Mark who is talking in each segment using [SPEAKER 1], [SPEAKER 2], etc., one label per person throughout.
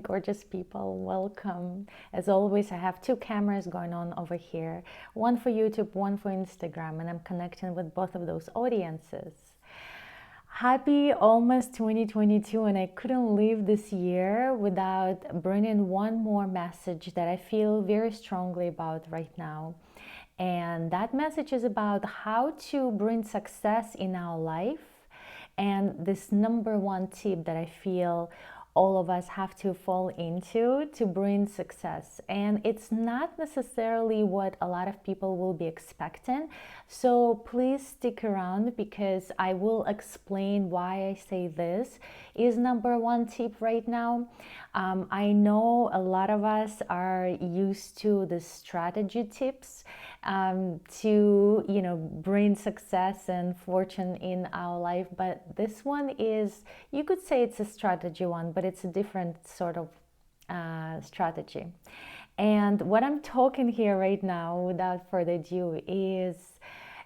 [SPEAKER 1] gorgeous people, welcome. As always, I have two cameras going on over here, one for YouTube, one for Instagram, and I'm connecting with both of those audiences. Happy almost 2022, and I couldn't leave this year without bringing one more message that I feel very strongly about right now. And that message is about how to bring success in our life. And this number one tip that I feel all of us have to fall into to bring success. And it's not necessarily what a lot of people will be expecting. So please stick around because I will explain why I say this is number one tip right now. I know a lot of us are used to the strategy tips to bring success and fortune in our life, but this one is, you could say it's a strategy one, but it's a different sort of strategy. And what I'm talking here right now, without further ado, is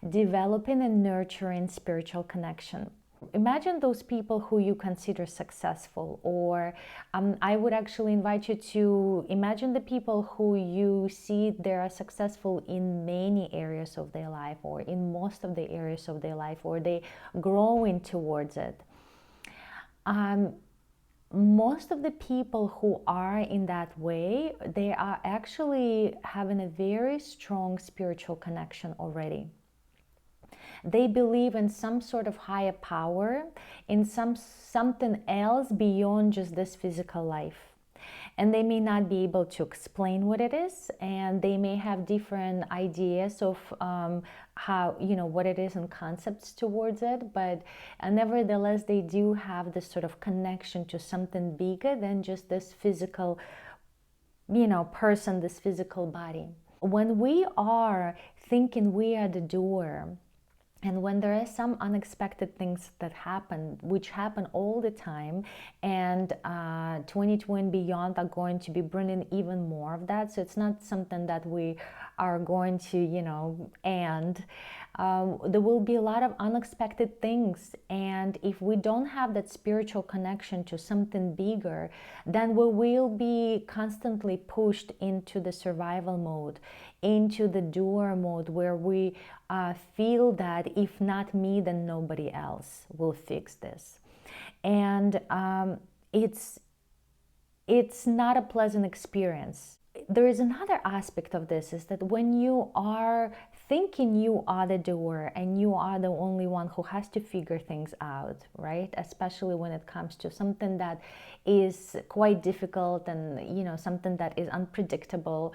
[SPEAKER 1] developing and nurturing spiritual connection. Imagine those people who you consider successful, or I would actually invite you to imagine the people who you see they are successful in many areas of their life, or in most of the areas of their life, or they growing towards it. Most of the people who are in that way, they are actually having a very strong spiritual connection already. They believe in some sort of higher power, in something else beyond just this physical life. And they may not be able to explain what it is, and they may have different ideas of how, what it is and concepts towards it. But nevertheless, they do have this sort of connection to something bigger than just this physical, person, this physical body. When we are thinking we are the doer, and when there are some unexpected things that happen, which happen all the time, and 2020 and beyond are going to be bringing even more of that. So it's not something that we are going to, end. There will be a lot of unexpected things. And if we don't have that spiritual connection to something bigger, then we will be constantly pushed into the survival mode, into the doer mode, where we feel that if not me, then nobody else will fix this. And it's not a pleasant experience. There is another aspect of this, is that when you are thinking you are the doer and you are the only one who has to figure things out, right? Especially when it comes to something that is quite difficult and, something that is unpredictable,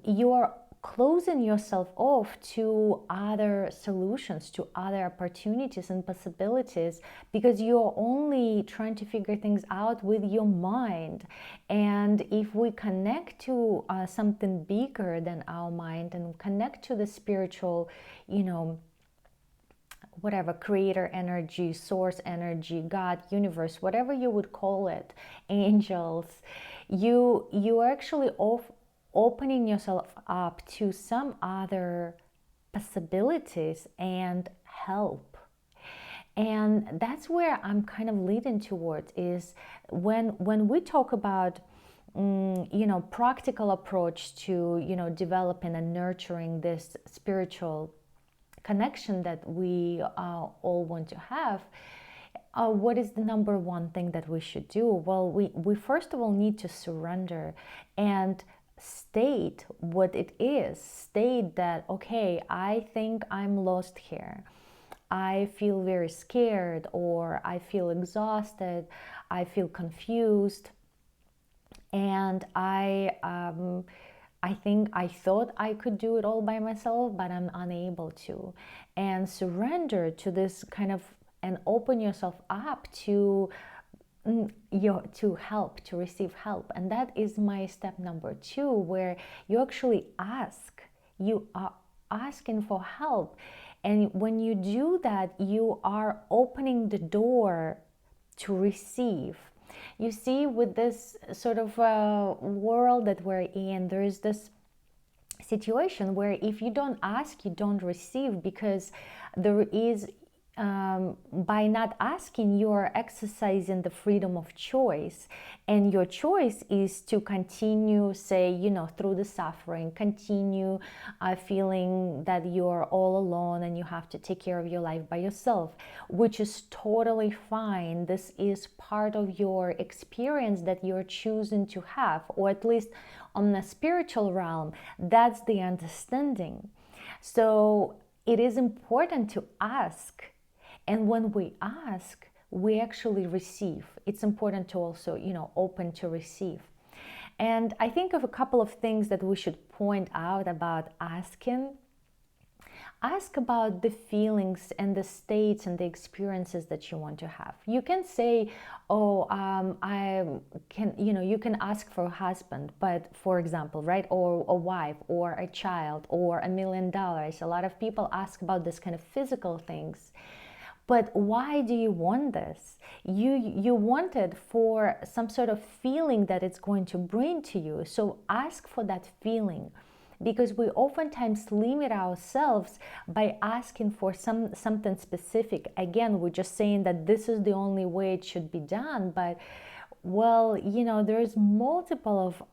[SPEAKER 1] you're closing yourself off to other solutions, to other opportunities and possibilities, because you're only trying to figure things out with your mind. And if we connect to something bigger than our mind, and connect to the spiritual, whatever, creator energy, source energy, God, universe, whatever you would call it, angels, you are actually opening yourself up to some other possibilities and help. And that's where I'm kind of leading towards, is when we talk about practical approach to developing and nurturing this spiritual connection that we all want to have. What is the number one thing that we should do? Well, we first of all need to surrender and state what it is. State that, okay, I think I'm lost here. I feel very scared, or I feel exhausted. I feel confused. And I think I thought I could do it all by myself, but I'm unable to. And surrender to this kind of, and open yourself up to help, to receive help. And that is my step number 2, where you actually you are asking for help. And when you do that, you are opening the door to receive. You see, with this sort of world that we're in, there is this situation where if you don't ask, you don't receive, because there is by not asking, you are exercising the freedom of choice. And your choice is to continue, say, through the suffering, continue feeling that you're all alone and you have to take care of your life by yourself, which is totally fine. This is part of your experience that you're choosing to have, or at least on the spiritual realm, that's the understanding. So it is important to ask. And when we ask, we actually receive. It's important to also, open to receive. And I think of a couple of things that we should point out about asking. Ask about the feelings and the states and the experiences that you want to have. You can say, oh, I can, you can ask for a husband, but for example, right, or a wife, or a child, or $1 million. A lot of people ask about this kind of physical things. But why do you want this? You want it for some sort of feeling that it's going to bring to you. So ask for that feeling, because we oftentimes limit ourselves by asking for something specific. Again, we're just saying that this is the only way it should be done. But, well, there's multiple of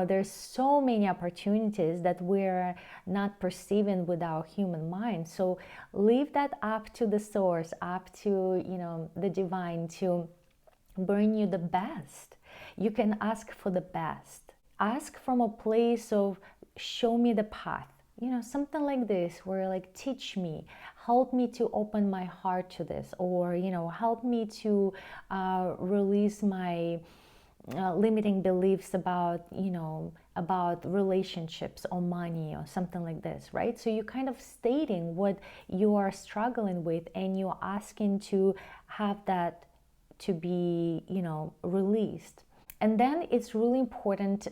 [SPEAKER 1] there's so many opportunities that we're not perceiving with our human mind. So leave that up to the source, up to, the divine to bring you the best. You can ask for the best. Ask from a place of show me the path. Something like this, where like, teach me, help me to open my heart to this, or, help me to release my limiting beliefs about about relationships or money or something like this, right? So you're kind of stating what you are struggling with, and you're asking to have that to be released. And then it's really important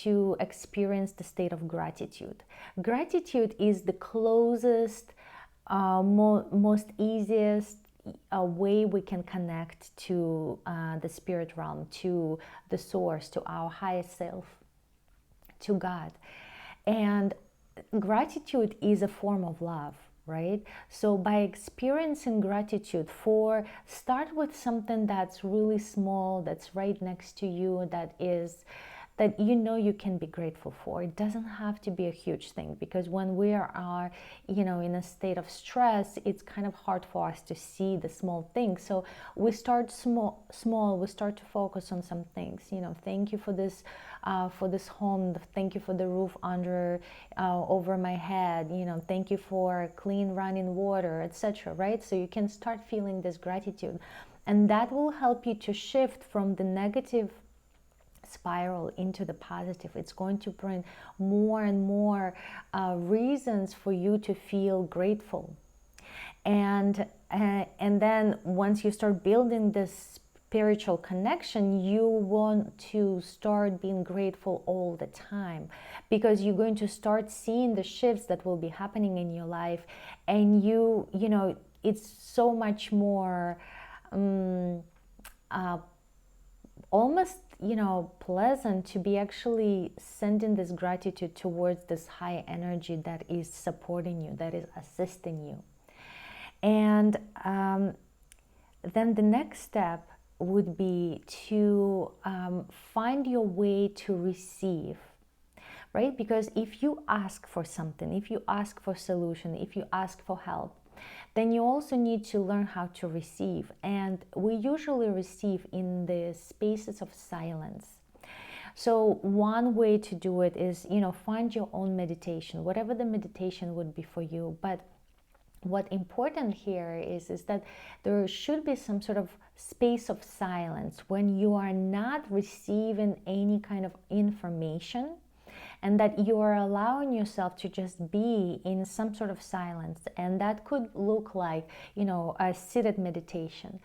[SPEAKER 1] to experience the state of gratitude. Gratitude is the closest, most easiest a way we can connect to the spirit realm, to the source, to our highest self, to God. And gratitude is a form of love, right? So by experiencing gratitude, start with something that's really small, that's right next to you, that you can be grateful for. It doesn't have to be a huge thing, because when we are in a state of stress, it's kind of hard for us to see the small things. So we start small. We start to focus on some things. Thank you for this home. Thank you for the roof over my head. Thank you for clean running water, etc. Right? So you can start feeling this gratitude, and that will help you to shift from the negative spiral into the positive. It's going to bring more and more reasons for you to feel grateful. And then once you start building this spiritual connection, you want to start being grateful all the time, because you're going to start seeing the shifts that will be happening in your life, and it's so much more almost pleasant to be actually sending this gratitude towards this high energy that is supporting you, that is assisting you. And then the next step would be to find your way to receive, right? Because if you ask for something, if you ask for solution, if you ask for help, then you also need to learn how to receive. And we usually receive in the spaces of silence. So one way to do it is, find your own meditation, whatever the meditation would be for you. But what important here is that there should be some sort of space of silence when you are not receiving any kind of information, and that you are allowing yourself to just be in some sort of silence. And that could look like, a seated meditation,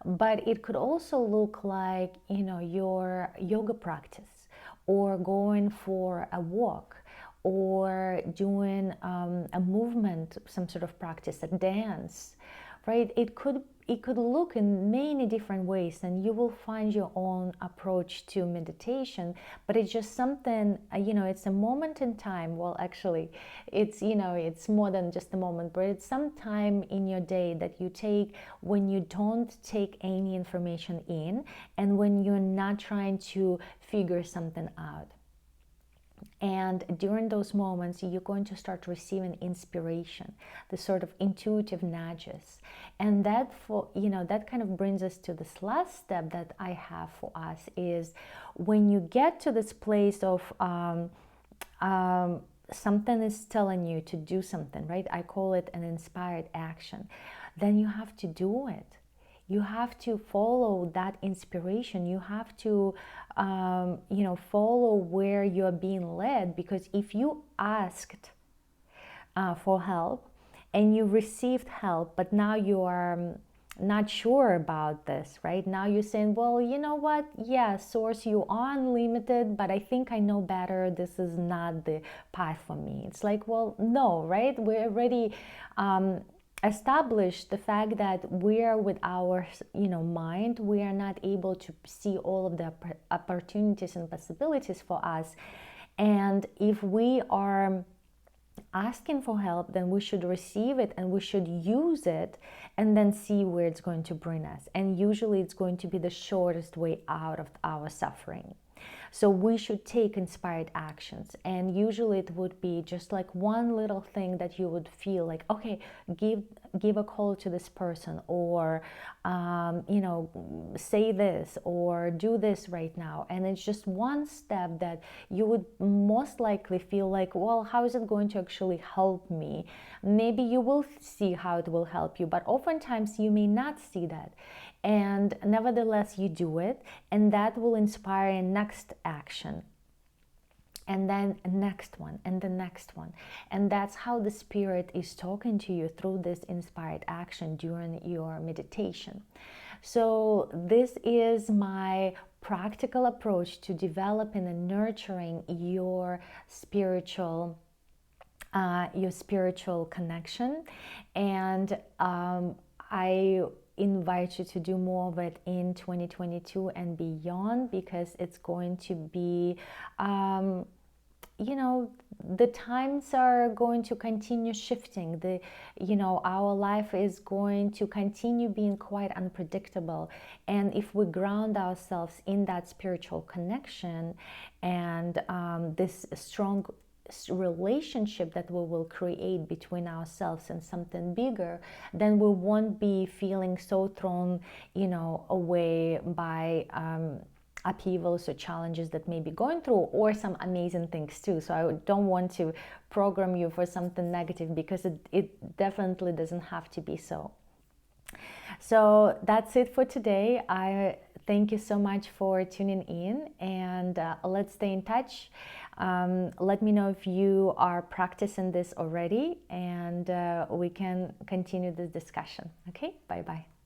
[SPEAKER 1] but it could also look like, your yoga practice, or going for a walk, or doing a movement, some sort of practice, a dance, right? It it could look in many different ways, and you will find your own approach to meditation. But it's just something, it's a moment in time. Well, actually, it's, it's more than just a moment, but it's some time in your day that you take when you don't take any information in, and when you're not trying to figure something out. And during those moments, you're going to start receiving inspiration, the sort of intuitive nudges. And that that kind of brings us to this last step that I have for us is when you get to this place of something is telling you to do something, right? I call it an inspired action. Then you have to do it. You have to follow that inspiration. You have to, follow where you're being led. Because if you asked for help and you received help, but now you are not sure about this, right? Now you're saying, well, you know what? Yeah, source, you are unlimited, but I think I know better. This is not the path for me. It's like, well, no, right? We're already established the fact that we are with our mind, we are not able to see all of the opportunities and possibilities for us. And if we are asking for help, then we should receive it and we should use it and then see where it's going to bring us. And usually it's going to be the shortest way out of our suffering. So we should take inspired actions, and usually it would be just like one little thing that you would feel like, okay, give a call to this person, or say this or do this right now. And it's just one step that you would most likely feel like, well, how is it going to actually help me? Maybe you will see how it will help you, but oftentimes you may not see that. And nevertheless, you do it, and that will inspire a next action, and then next one, and the next one. And that's how the spirit is talking to you through this inspired action during your meditation. So this is my practical approach to developing and nurturing your spiritual connection. And I invite you to do more of it in 2022 and beyond, because it's going to be the times are going to continue shifting. Our life is going to continue being quite unpredictable. And if we ground ourselves in that spiritual connection and this strong relationship that we will create between ourselves and something bigger, then we won't be feeling so thrown, away by upheavals or challenges that may be going through, or some amazing things too. So I don't want to program you for something negative, because it definitely doesn't have to be so. So that's it for today. I thank you so much for tuning in, and let's stay in touch. Let me know if you are practicing this already, and we can continue this discussion. Okay, bye-bye.